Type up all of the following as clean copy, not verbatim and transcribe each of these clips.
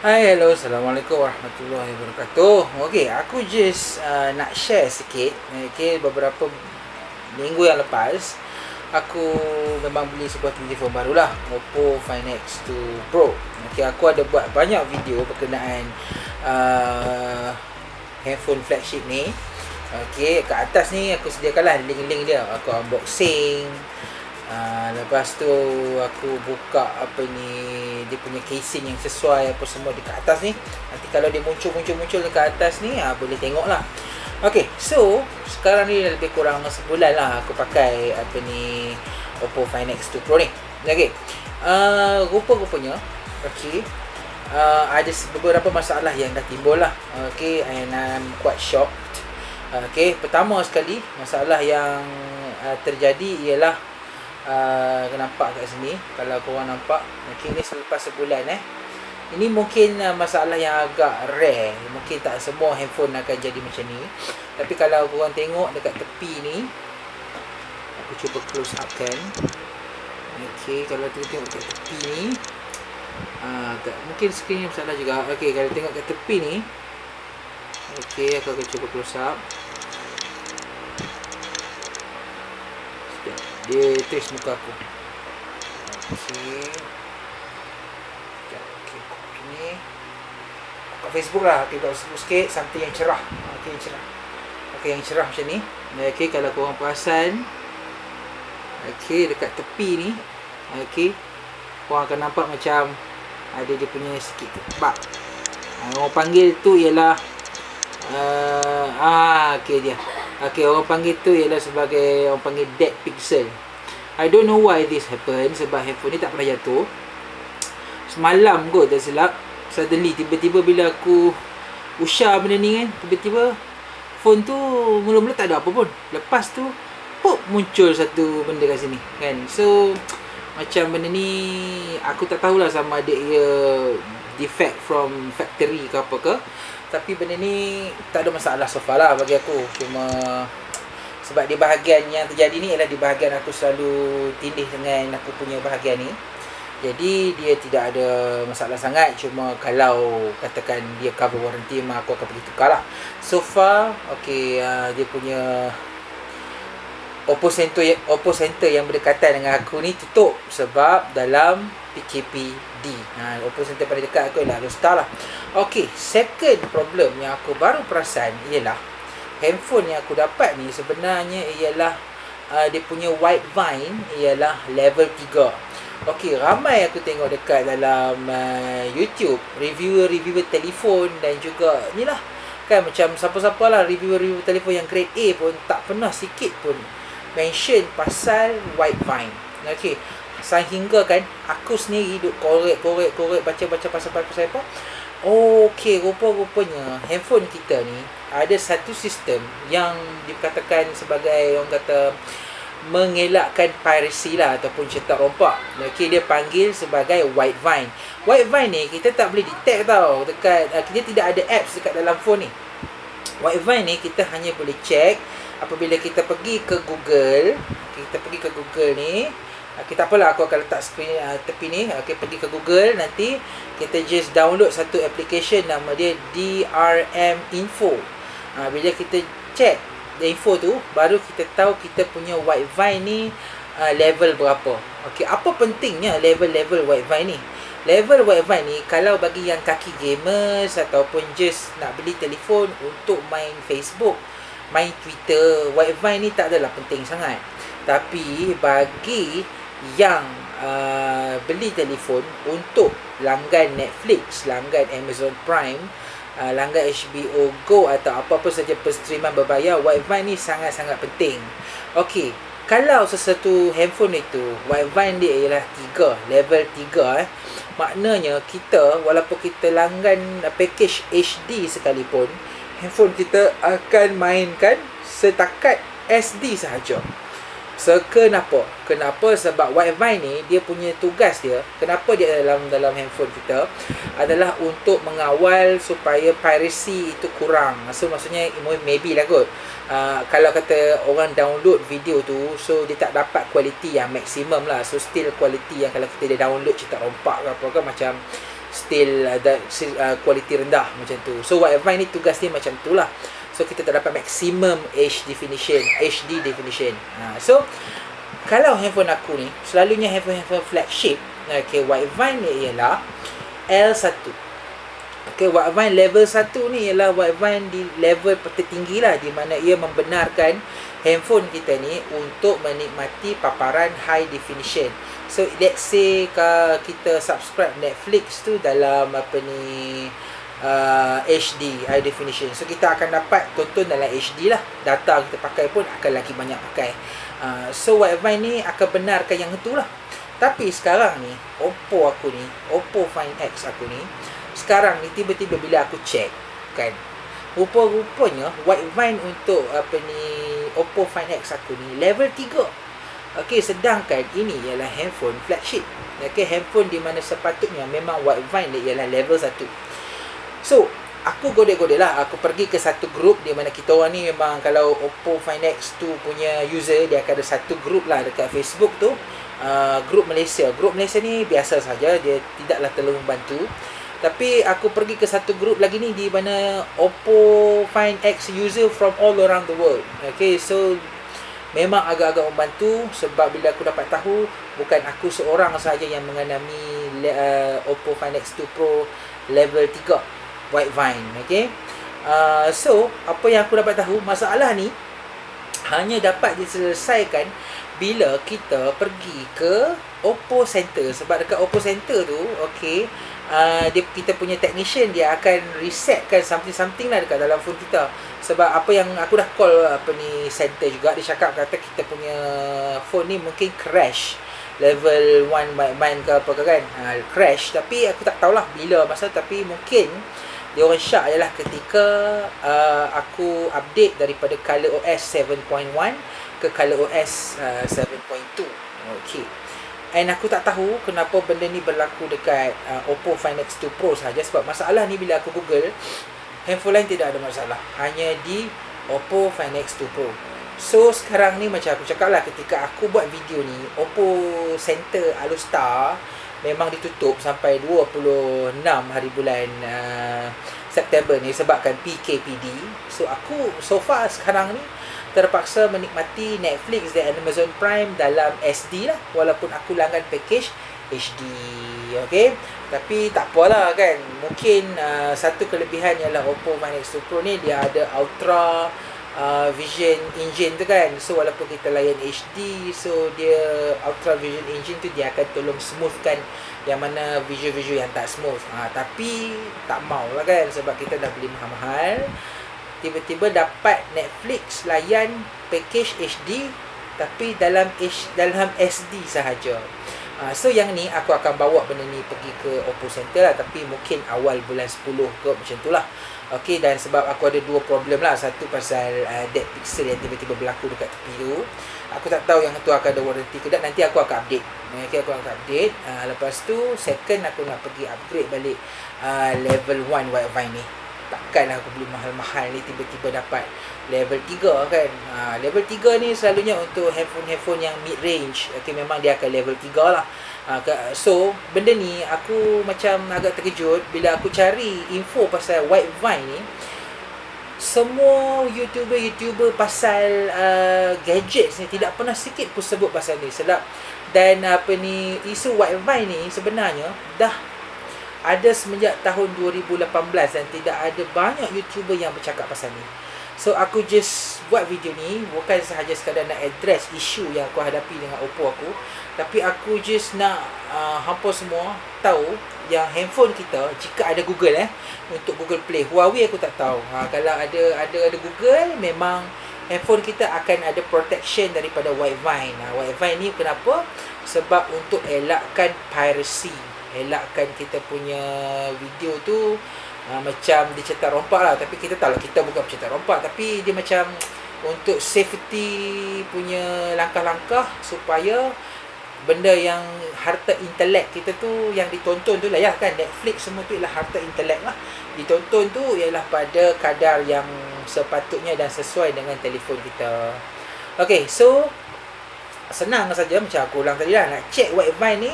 Hai, hello, Assalamualaikum warahmatullahi wabarakatuh. Okey, aku just nak share sikit. Okey, beberapa minggu yang lepas aku memang beli sebuah telefon barulah, Oppo Find X2 Pro. Okey, aku ada buat banyak video berkenaan handphone flagship ni. Okey, kat atas ni aku sediakanlah link-link dia. Aku unboxing. Lepas tu aku buka dia punya casing yang sesuai apa semua dekat atas ni. Nanti kalau dia muncul dekat atas ni, boleh tengok lah. Okay, so sekarang ni lebih kurang sebulan lah aku pakai Oppo Find X2 Pro ni. Okay, rupa-rupanya okay, ada beberapa masalah yang dah timbul lah. Okay, and I'm quite shocked. Okay, pertama sekali masalah yang terjadi ialah nampak kat sini, kalau korang nampak, okay, ni selepas sebulan ini mungkin masalah yang agak rare, mungkin tak semua handphone akan jadi macam ni. Tapi kalau korang tengok dekat tepi ni, aku cuba close up kan. Okay, kalau tengok kat tepi ni, mungkin skrin yang masalah juga. Okay, kalau tengok kat tepi ni, okay, aku akan cuba close up. Dia trace muka aku. Okay. Okay, ni kat Facebook lah. Okay, kat Facebook sikit, something yang cerah. Okay, yang cerah. Okay, yang cerah macam ni. Okay, kalau korang perasan, okay, dekat tepi ni, okay, korang akan nampak macam ada dia punya sikit kebak. Orang panggil tu ialah okay dia. Okay, orang panggil tu ialah sebagai, orang panggil dead pixel. I don't know why this happen, sebab handphone ni tak pernah jatuh. Semalam kot tak silap, suddenly tiba-tiba bila aku usah benda ni kan, tiba-tiba phone tu mula-mula tak ada apa pun. Lepas tu pop, muncul satu benda kat sini kan. So macam benda ni aku tak tahulah sama ada ia defect from factory ke apa ke. Tapi benda ni tak ada masalah so far lah bagi aku. Cuma sebab di bahagian yang terjadi ni ialah di bahagian aku selalu tindih dengan aku punya bahagian ni. Jadi dia tidak ada masalah sangat. Cuma kalau katakan dia cover warranty, memang aku akan pergi tukar lah. So far, okay, dia punya Oppo Center yang berdekatan dengan aku ni tutup sebab dalam PKPD. Oppo Center paling dekat aku ialah Alostar lah. Okay, second problem yang aku baru perasan ialah handphone yang aku dapat ni sebenarnya ialah dia punya white vine ialah level 3. Okay, ramai aku tengok dekat dalam YouTube, reviewer telefon dan juga ni lah kan, macam siapa-siapa lah reviewer telefon yang grade A pun tak pernah sikit pun mention pasal white vine. Okay, sehingga kan aku sendiri duk korek baca pasal apa. Okay, rupa-rupanya handphone kita ni ada satu sistem yang dikatakan sebagai, orang kata, mengelakkan piracy lah ataupun cetak rompak. Okay, dia panggil sebagai white vine. White vine ni kita tak boleh detect tau dekat, kita tidak ada apps dekat dalam phone ni. White vine ni kita hanya boleh check apabila kita pergi ke Google. Ni, kita apalah, aku akan letak skrin tepi ni. Okay, pergi ke Google, nanti kita just download satu application nama dia DRM Info. Bila kita check info tu, baru kita tahu kita punya white vine ni level berapa. Okay, apa pentingnya level white vine ni? Level white vine ni kalau bagi yang kaki gamers ataupun just nak beli telefon untuk main Facebook, main Twitter, white vine ni tak adalah penting sangat. Tapi bagi yang beli telefon untuk langgan Netflix, langgan Amazon Prime, langgan HBO Go atau apa-apa saja perstreaman berbayar, white vine ni sangat-sangat penting. Okey, kalau sesuatu handphone itu white vine dia ialah 3, level 3, maknanya kita walaupun kita langgan package HD sekalipun, handphone kita akan mainkan setakat SD sahaja. Kenapa? Sebab white vine ni dia punya tugas dia, kenapa dia dalam handphone kita adalah untuk mengawal supaya piracy itu kurang. So maksudnya maybe lah kot, kalau kata orang download video tu, so dia tak dapat kualiti yang maksimum lah. So still kualiti yang kalau kita dia download cetak rompak ke apa kan, macam still kualiti rendah macam tu. So Wi-Fi ni tugas dia macam tu lah. So kita tak dapat maximum HD definition. So kalau handphone aku ni, selalunya handphone flagship, okay, Wi-Fi ni ialah L1. Okay, Wi-Fi level 1 ni ialah Wi-Fi di level tertinggi lah, di mana ia membenarkan handphone kita ni untuk menikmati paparan high definition. So let's say kalau kita subscribe Netflix tu dalam HD high definition, so kita akan dapat tonton dalam HD lah. Data kita pakai pun akan lagi banyak pakai. So Wi-Fi ni akan benarkan yang itu lah. Tapi sekarang ni Oppo Find X aku ni, sekarang ni tiba-tiba bila aku check kan, rupanya Wi-Fi untuk Oppo Find X aku ni level 3. Okey, sedangkan ini ialah handphone flagship. Okey, handphone di mana sepatutnya memang Wi-Fi dia ialah level 1. So, aku godek-godek lah. Aku pergi ke satu grup di mana kita orang ni memang kalau Oppo Find X tu punya user, dia akan ada satu grup lah dekat Facebook tu. Grup Malaysia. Grup Malaysia ni biasa saja, dia tidaklah terlalu membantu. Tapi aku pergi ke satu grup lagi ni di mana Oppo Find X user from all around the world. Okay, so memang agak-agak membantu, sebab bila aku dapat tahu bukan aku seorang sahaja yang mengalami Oppo Find X2 Pro level 3 Wi-Fi. Okay, so apa yang aku dapat tahu, masalah ni hanya dapat diselesaikan bila kita pergi ke Oppo Center. Sebab dekat Oppo Center tu, okay, kita punya technician dia akan resetkan something lah dekat dalam phone kita. Sebab apa yang aku dah call center juga, dia cakap kata kita punya phone ni mungkin crash level 1 Wi-Fi ke apa ke kan, crash. Tapi aku tak tahulah bila masa, tapi mungkin dia orang syak ialah ketika aku update daripada ColorOS 7.1 ke ColorOS 7.2. Okay, and aku tak tahu kenapa benda ni berlaku dekat Oppo Find X2 Pro saja. Sebab masalah ni bila aku Google, handphone lain tidak ada masalah, hanya di Oppo Find X2 Pro. So sekarang ni macam aku cakap lah, ketika aku buat video ni, Oppo Center Alustar memang ditutup sampai 26 hari bulan September ni sebabkan PKPD. So aku so far sekarang ni terpaksa menikmati Netflix dan Amazon Prime dalam SD lah, walaupun aku langgan package HD. Okay, tapi tak apalah kan. Mungkin satu kelebihan ialah Oppo Find X2 Pro ni dia ada Ultra Vision Engine tu kan. So walaupun kita layan HD, so dia Ultra Vision Engine tu dia akan tolong smoothkan yang mana visual-visual yang tak smooth. Tapi tak mau lah kan, sebab kita dah beli mahal-mahal, tiba-tiba dapat Netflix layan package HD tapi dalam SD sahaja. So yang ni aku akan bawa benda ni pergi ke Oppo Center lah, tapi mungkin awal bulan 10 ke macam tu lah. Okay, dan sebab aku ada dua problem lah. Satu pasal dead pixel yang tiba-tiba berlaku dekat tepi tu. Aku tak tahu yang tu akan ada warranty ke tak. Nanti aku akan update. Okay, aku akan update. Lepas tu second, aku nak pergi upgrade balik level 1 Wi-Fi ni. Takkanlah aku beli mahal-mahal ni tiba-tiba dapat level 3 kan. Level 3 ni selalunya untuk handphone yang mid range. Okay, memang dia akan level 3 lah. So benda ni aku macam agak terkejut bila aku cari info pasal Wi-Fi ni. Semua YouTuber pasal gadgets ni tidak pernah sikit pun sebut pasal ni. Sebab dan isu Wi-Fi ni sebenarnya dah ada semenjak tahun 2018 dan tidak ada banyak YouTuber yang bercakap pasal ni. So aku just buat video ni bukan sahaja sekadar nak address isu yang aku hadapi dengan Oppo aku, tapi aku just nak hampa semua tahu yang handphone kita jika ada Google untuk Google Play. Huawei aku tak tahu. Kalau ada Google, memang handphone kita akan ada protection daripada Wi-Fi. Wi-Fi ni kenapa? Sebab untuk elakkan piracy, elakkan kita punya video tu macam dicetak rompak lah. Tapi kita tahu lah, kita bukan pencetak rompak, tapi dia macam untuk safety punya langkah-langkah supaya benda yang harta intelek kita tu yang ditonton tu lah ya kan. Netflix semua tu ialah harta intelek lah. Ditonton tu ialah pada kadar yang sepatutnya dan sesuai dengan telefon kita. Okay, so senang saja macam aku ulang tadi lah. Nak check Wi-Fi ni,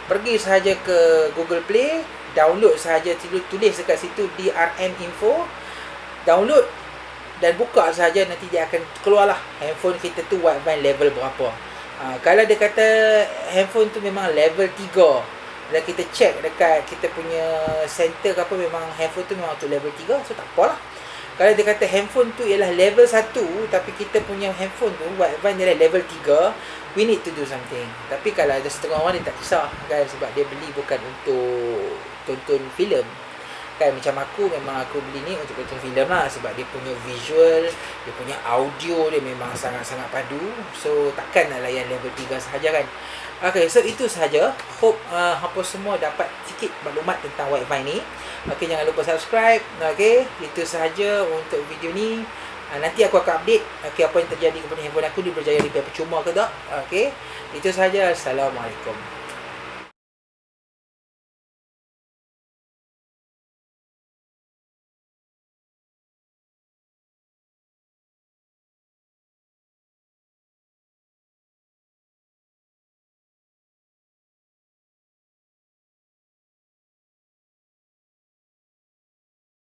pergi sahaja ke Google Play, download sahaja, tulis dekat situ DRM info, download dan buka sahaja, nanti dia akan keluarlah handphone kita tu wideband level berapa. Kalau dia kata handphone tu memang level 3 dan kita check dekat kita punya center ke apa, memang handphone tu memang tu level 3, so tak apalah. Kalau dia kata handphone tu ialah level 1 tapi kita punya handphone tu wideband dia level 3, we need to do something. Tapi kalau ada setengah orang dia tak kisah kan, sebab dia beli bukan untuk tonton filem kan. Macam aku, memang aku beli ni untuk tonton filem lah, sebab dia punya visual, dia punya audio dia memang sangat-sangat padu. So takkan nak layan level 3 sahaja kan. Okay, so itu sahaja. Hope hampa semua dapat sikit maklumat tentang Wi-Fi ni. Okay, jangan lupa subscribe. Okay, itu sahaja untuk video ni. Nanti aku akan update okay, apa yang terjadi kepada handphone aku, dia berjaya repair percuma ke tak. Okay, itu sahaja. Assalamualaikum.